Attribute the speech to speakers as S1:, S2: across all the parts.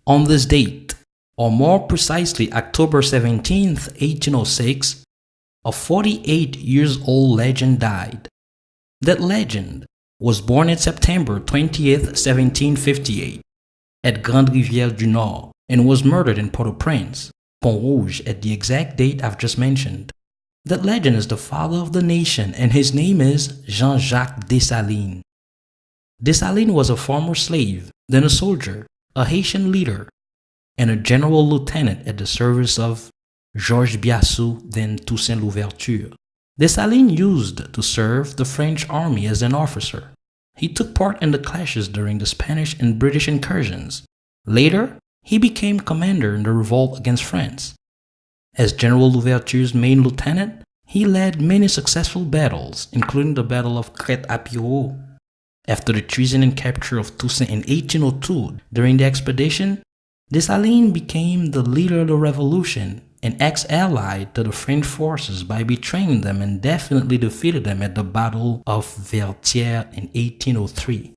S1: On this date, or more precisely October 17th, 1806, a 48 years old legend died. That legend was born in September 20th, 1758, at Grande Rivière du Nord, and was murdered in Port-au-Prince, Pont-Rouge, at the exact date I've just mentioned. That legend is the father of the nation, and his name is Jean-Jacques Dessalines. Dessalines was a former slave, then a soldier, a Haitian leader, and a general lieutenant at the service of Georges Biassou, then Toussaint Louverture. Dessalines used to serve the French army as an officer. He took part in the clashes during the Spanish and British incursions. Later, he became commander in the revolt against France. As General Louverture's main lieutenant, he led many successful battles, including the Battle of Crête-à-Pierrot. After the treason and capture of Toussaint in 1802, during the expedition, Dessalines became the leader of the revolution, an ex-ally to the French forces by betraying them and definitely defeated them at the Battle of Vertières in 1803.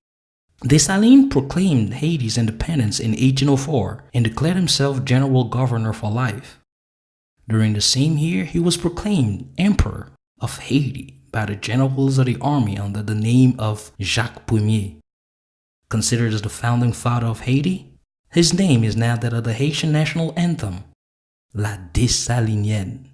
S1: Dessalines proclaimed Haiti's independence in 1804 and declared himself general governor for life. During the same year, he was proclaimed Emperor of Haiti by the generals of the army under the name of Jacques Ier. Considered as the founding father of Haiti, his name is now that of the Haitian national anthem, La Dessalinienne.